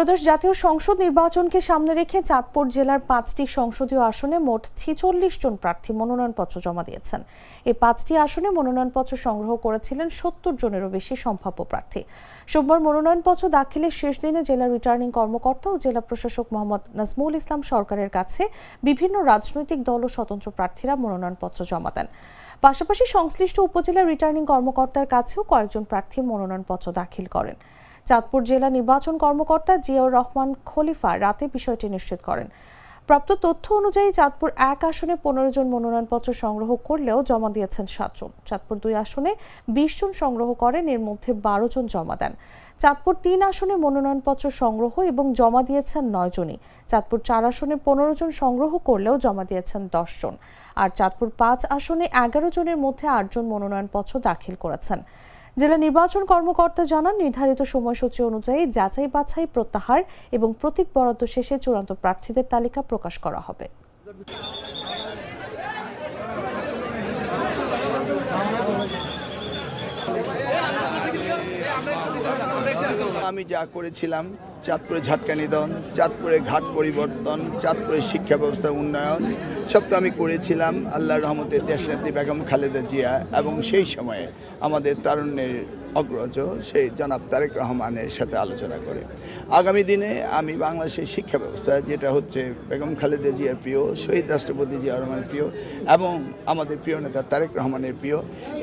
ত্রয়োদশ জাতীয় সংসদ নির্বাচনকে সামনে রেখে চাঁদপুর জেলার 5টি সংসদীয় আসনে মোট 46 জন প্রার্থী মনোনয়নপত্র জমা দিয়েছেন। এই 5টি আসনে মনোনয়নপত্র সংগ্রহ করেছিলেন 70 জনেরও বেশি সম্ভাব্য প্রার্থী। সোমবার মনোনয়নপত্র দাখিলের শেষ দিনে জেলা রিটার্নিং কর্মকর্তা ও জেলা প্রশাসক মোহাম্মদ নাজমুল ইসলাম সরকারের কাছে বিভিন্ন রাজনৈতিক দল ও স্বতন্ত্র প্রার্থীরা মনোনয়নপত্র জমা দেন। পাশাপাশি সংশ্লিষ্ট উপজেলা রিটার্নিং কর্মকর্তার কাছেও কয়েকজন প্রার্থী মনোনয়নপত্র দাখিল করেন। চাঁদপুর জেলা নির্বাচন কর্মকর্তা জিয়াউর রহমান খলিফা রাতে বিষয়টি নিশ্চিত করেন। প্রাপ্ত তথ্য অনুযায়ী চাঁদপুর 1 আসনে 15 জন মনোনয়নপত্র সংগ্রহ করলেও জমা দিয়েছেন 7 জন। চাঁদপুর 2 আসনে 20 জন সংগ্রহ করেন, এর মধ্যে 12 জন জমা দেন। চাঁদপুর 3 আসনে মনোনয়নপত্র সংগ্রহ এবং জমা দিয়েছেন 9 জনই। চাঁদপুর 4 আসনে 15 জন সংগ্রহ করলেও জমা দিয়েছেন 10 জন। আর চাঁদপুর 5 আসনে 11 জনের মধ্যে 8 জন মনোনয়নপত্র দাখিল করেছেন। জেলা নির্বাচন কর্মকর্তা জানান, নির্ধারিত সময়সূচি অনুযায়ী যাচাই বাছাই, প্রত্যাহার এবং প্রতীক বরাদ্দ শেষে চূড়ান্ত প্রার্থীদের তালিকা প্রকাশ করা হবে। আমি যা করেছিলাম, চাঁদপুরে ঝাটকা নিধন, চাঁদপুরে ঘাট পরিবর্তন, চাঁদপুরে শিক্ষা ব্যবস্থার উন্নয়ন, সব তো আমি করেছিলাম আল্লাহর রহমতে দেশনেত্রী বেগম খালেদা জিয়া এবং সেই সময়ে আমাদের তারুণ্যের অগ্রজ সেই জনাব তারেক রহমানের সাথে আলোচনা করে আগামী দিনে আমি বাংলাদেশের শিক্ষা ব্যবস্থা, যেটা হচ্ছে বেগম খালেদা জিয়ার প্রিয়, শহীদ রাষ্ট্রপতি জিয়া রহমানের প্রিয় এবং আমাদের প্রিয় নেতা তারেক রহমানের প্রিয়,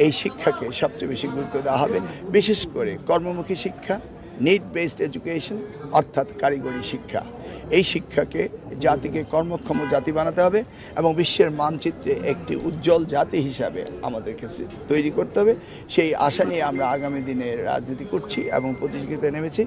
এই শিক্ষাকে সবচেয়ে বেশি গুরুত্ব দেওয়া হবে। বিশেষ করে কর্মমুখী শিক্ষা, নিড বেসড এডুকেশন, অর্থাৎ কারিগরি শিক্ষা। এই শিক্ষাকে জাতিকে কর্মক্ষম জাতি বানাতে হবে এবং বিশ্বের মানচিত্রে একটি উজ্জ্বল জাতি হিসাবে আমাদেরকে তৈরি করতে হবে। সেই আশা নিয়ে আমরা আগামী দিনে রাজনীতি করছি এবং প্রতিযোগিতায় নেমেছি।